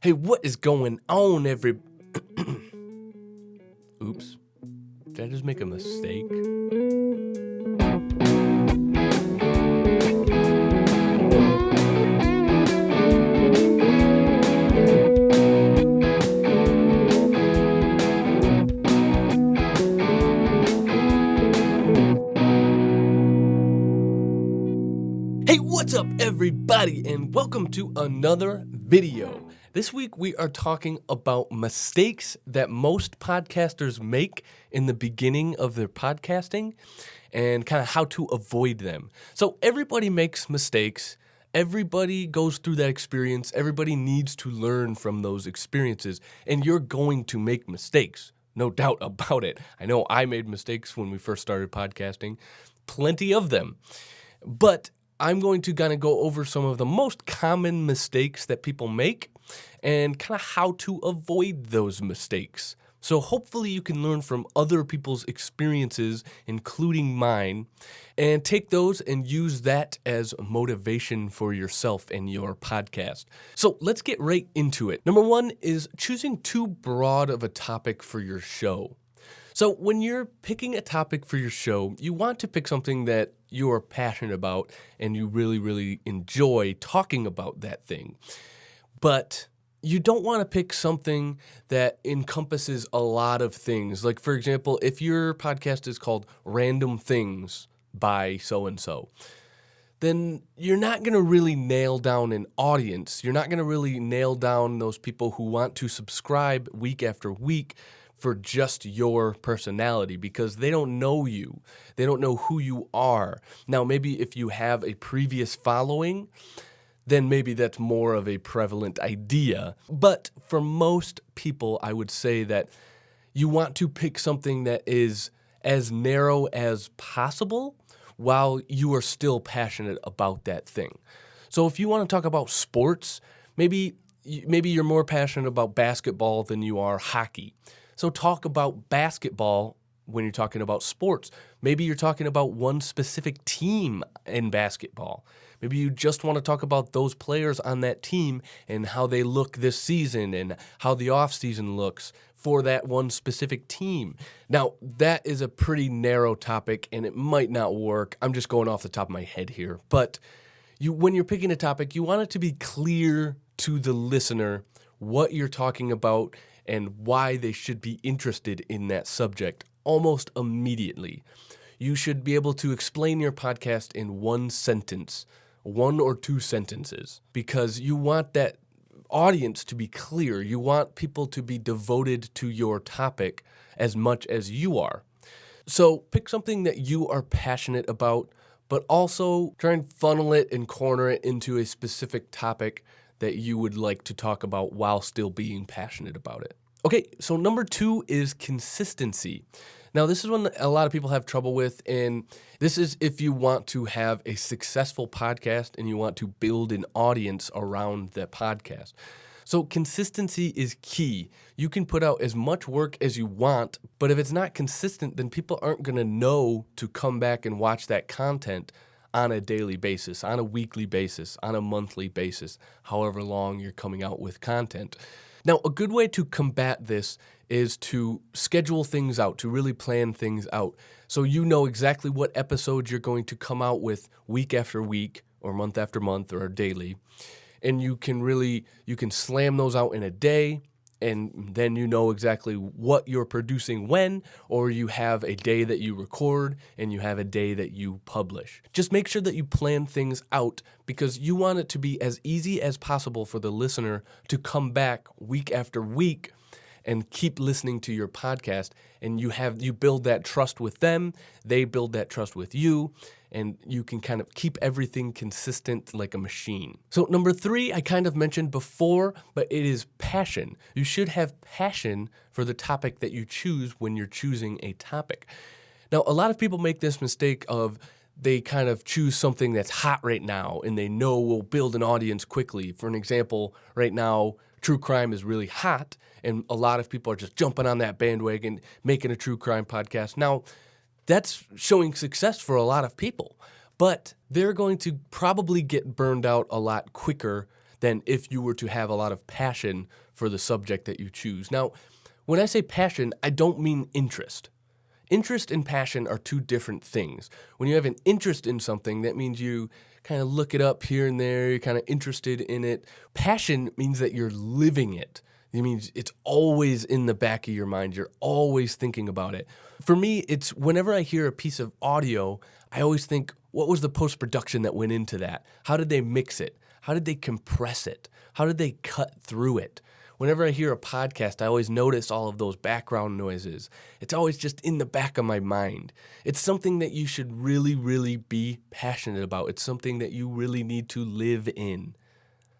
Hey, what is going on, Oops. Did I just make a mistake? Hey, what's up, everybody, and welcome to another video. This week we are talking about mistakes that most podcasters make in the beginning of their podcasting and kind of how to avoid them. So everybody makes mistakes. Everybody goes through that experience. Everybody needs to learn from those experiences, and you're going to make mistakes. No doubt about it. I know I made mistakes when we first started podcasting, plenty of them. But I'm going to kind of go over some of the most common mistakes that people make and kind of how to avoid those mistakes. So hopefully you can learn from other people's experiences, including mine, and take those and use that as motivation for yourself and your podcast. So let's get right into it. Number one is choosing too broad of a topic for your show. So when you're picking a topic for your show, you want to pick something that you are passionate about and you really, really enjoy talking about that thing. But you don't want to pick something that encompasses a lot of things. Like, for example, if your podcast is called Random Things by so-and-so, then you're not going to really nail down an audience. You're not going to really nail down those people who want to subscribe week after week for just your personality because they don't know you. They don't know who you are. Now, maybe if you have a previous following, then maybe that's more of a prevalent idea. But for most people, I would say that you want to pick something that is as narrow as possible while you are still passionate about that thing. So if you want to talk about sports, maybe you're more passionate about basketball than you are hockey. So talk about basketball when you're talking about sports. Maybe you're talking about one specific team in basketball. Maybe you just want to talk about those players on that team and how they look this season and how the offseason looks for that one specific team. Now, that is a pretty narrow topic and it might not work. I'm just going off the top of my head here. But when you're picking a topic, you want it to be clear to the listener what you're talking about and why they should be interested in that subject almost immediately. You should be able to explain your podcast in one sentence, one or two sentences, because you want that audience to be clear. You want people to be devoted to your topic as much as you are. So pick something that you are passionate about, but also try and funnel it and corner it into a specific topic that you would like to talk about while still being passionate about it. Okay, so number two is consistency. Now, this is one that a lot of people have trouble with, and this is if you want to have a successful podcast and you want to build an audience around that podcast. So consistency is key. You can put out as much work as you want, but if it's not consistent, then people aren't going to know to come back and watch that content on a daily basis, on a weekly basis, on a monthly basis, however long you're coming out with content. Now, a good way to combat this is to schedule things out, to really plan things out. So you know exactly what episodes you're going to come out with week after week or month after month or daily. And you can slam those out in a day, and then you know exactly what you're producing when, or you have a day that you record and you have a day that you publish. Just make sure that you plan things out because you want it to be as easy as possible for the listener to come back week after week and keep listening to your podcast. And you build that trust with them, they build that trust with you, and you can kind of keep everything consistent like a machine. So number three, I kind of mentioned before, but it is passion. You should have passion for the topic that you choose when you're choosing a topic. Now, a lot of people make this mistake of they kind of choose something that's hot right now and they know will build an audience quickly. For an example, right now, true crime is really hot and a lot of people are just jumping on that bandwagon, making a true crime podcast. Now, that's showing success for a lot of people, but they're going to probably get burned out a lot quicker than if you were to have a lot of passion for the subject that you choose. Now, when I say passion, I don't mean interest. Interest and passion are two different things. When you have an interest in something, that means you kind of look it up here and there, you're kind of interested in it. Passion means that you're living it. It means it's always in the back of your mind. You're always thinking about it. For me, it's whenever I hear a piece of audio, I always think, what was the post-production that went into that? How did they mix it? How did they compress it? How did they cut through it? Whenever I hear a podcast, I always notice all of those background noises. It's always just in the back of my mind. It's something that you should really, really be passionate about. It's something that you really need to live in.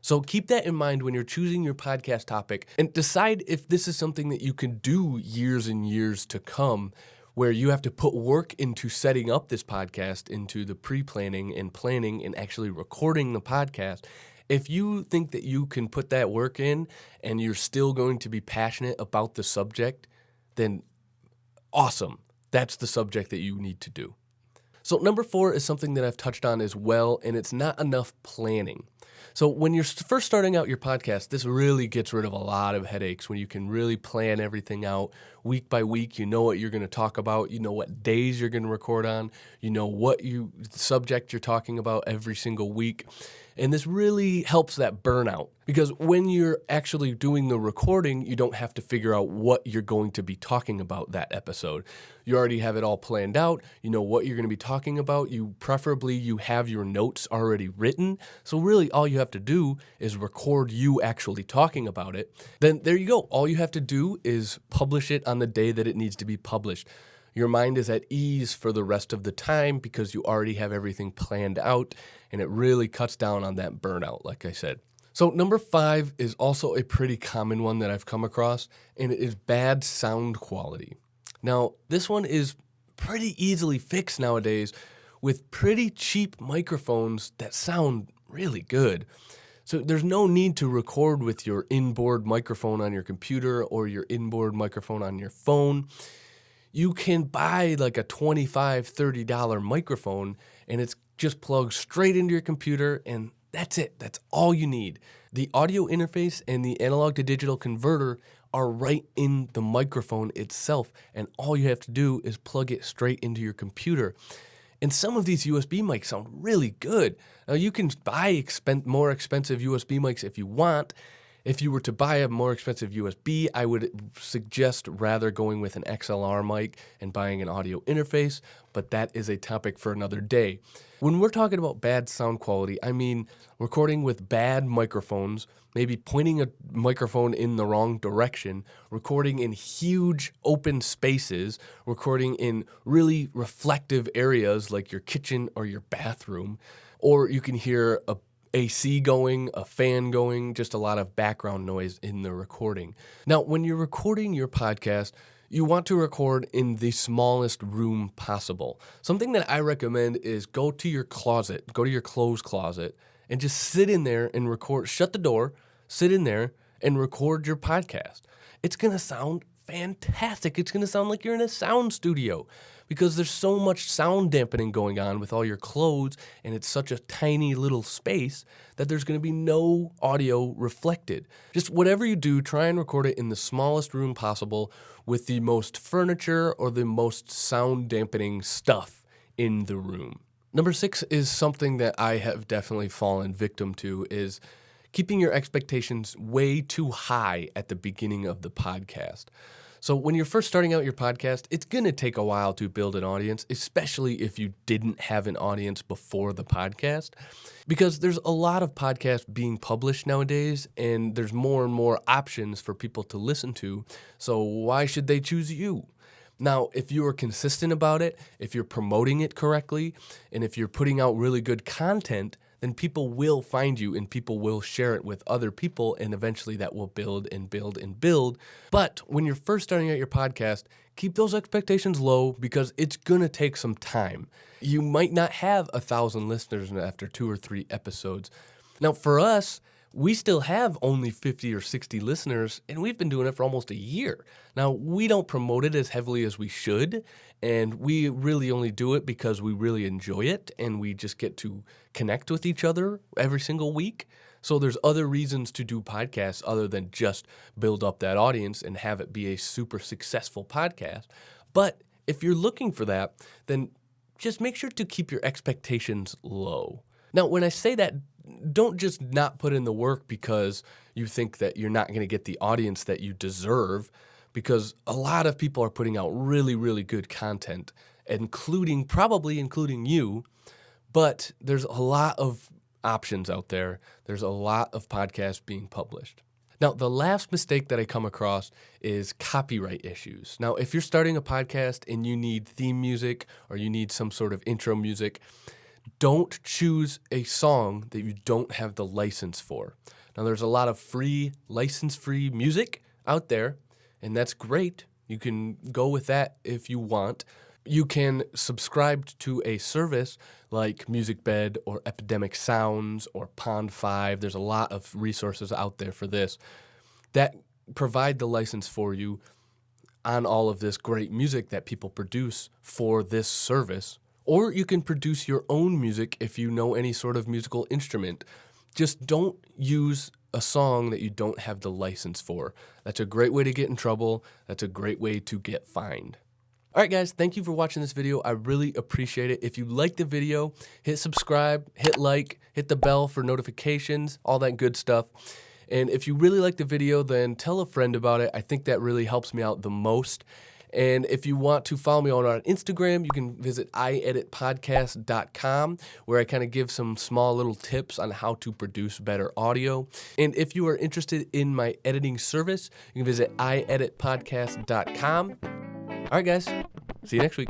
So keep that in mind when you're choosing your podcast topic and decide if this is something that you can do years and years to come, where you have to put work into setting up this podcast, into the pre-planning and planning and actually recording the podcast. If you think that you can put that work in and you're still going to be passionate about the subject, then awesome. That's the subject that you need to do. So number 4 is something that I've touched on as well, and it's not enough planning. So when you're first starting out your podcast, this really gets rid of a lot of headaches when you can really plan everything out week by week. You know what you're going to talk about. You know what days you're going to record on. You know what subject you're talking about every single week. And this really helps that burnout, because when you're actually doing the recording, you don't have to figure out what you're going to be talking about that episode. You already have it all planned out. You know what you're going to be talking about. Preferably you have your notes already written. So really all you have to do is record you actually talking about it. Then there you go. All you have to do is publish it on the day that it needs to be published. Your mind is at ease for the rest of the time because you already have everything planned out, and it really cuts down on that burnout, like I said. So number 5 is also a pretty common one that I've come across, and it is bad sound quality. Now, this one is pretty easily fixed nowadays with pretty cheap microphones that sound really good. So there's no need to record with your inboard microphone on your computer or your inboard microphone on your phone. You can buy like a $25, $30 microphone, and it's just plugged straight into your computer, and that's it. That's all you need. The audio interface and the analog to digital converter are right in the microphone itself, and all you have to do is plug it straight into your computer. And some of these USB mics sound really good. Now, you can buy more expensive USB mics if you want. If you were to buy a more expensive USB, I would suggest rather going with an XLR mic and buying an audio interface, but that is a topic for another day. When we're talking about bad sound quality, I mean recording with bad microphones, maybe pointing a microphone in the wrong direction, recording in huge open spaces, recording in really reflective areas like your kitchen or your bathroom, or you can hear a AC going, a fan going, just a lot of background noise in the recording. Now, when you're recording your podcast, you want to record in the smallest room possible. Something that I recommend is go to your closet, go to your clothes closet, and just sit in there and record. Shut the door, sit in there, and record your podcast. It's going to sound fantastic. It's going to sound like you're in a sound studio because there's so much sound dampening going on with all your clothes, and it's such a tiny little space that there's going to be no audio reflected. Just whatever you do, try and record it in the smallest room possible with the most furniture or the most sound dampening stuff in the room. Number 6 is something that I have definitely fallen victim to, is keeping your expectations way too high at the beginning of the podcast. So when you're first starting out your podcast, it's going to take a while to build an audience, especially if you didn't have an audience before the podcast, because there's a lot of podcasts being published nowadays, and there's more and more options for people to listen to. So why should they choose you? Now, if you are consistent about it, if you're promoting it correctly, and if you're putting out really good content, then people will find you and people will share it with other people, and eventually that will build and build and build. But when you're first starting out your podcast, keep those expectations low because it's going to take some time. You might not have 1,000 listeners after 2 or 3 episodes. Now, for us, we still have only 50 or 60 listeners, and we've been doing it for almost a year. Now, we don't promote it as heavily as we should, and we really only do it because we really enjoy it, and we just get to connect with each other every single week. So there's other reasons to do podcasts other than just build up that audience and have it be a super successful podcast. But if you're looking for that, then just make sure to keep your expectations low. Now, when I say that, don't just not put in the work because you think that you're not going to get the audience that you deserve, because a lot of people are putting out really, really good content, probably including you, but there's a lot of options out there. There's a lot of podcasts being published. Now, the last mistake that I come across is copyright issues. Now, if you're starting a podcast and you need theme music or you need some sort of intro music, don't choose a song that you don't have the license for. Now, there's a lot of free, license-free music out there, and that's great. You can go with that if you want. You can subscribe to a service like MusicBed or Epidemic Sounds or Pond5. There's a lot of resources out there for this that provide the license for you on all of this great music that people produce for this service. Or you can produce your own music if you know any sort of musical instrument. Just don't use a song that you don't have the license for. That's a great way to get in trouble. That's a great way to get fined. All right, guys, thank you for watching this video. I really appreciate it. If you liked the video, hit subscribe, hit like, hit the bell for notifications, all that good stuff. And if you really like the video, then tell a friend about it. I think that really helps me out the most. And if you want to follow me on Instagram, you can visit ieditpodcast.com, where I kind of give some small little tips on how to produce better audio. And if you are interested in my editing service, you can visit ieditpodcast.com. All right, guys. See you next week.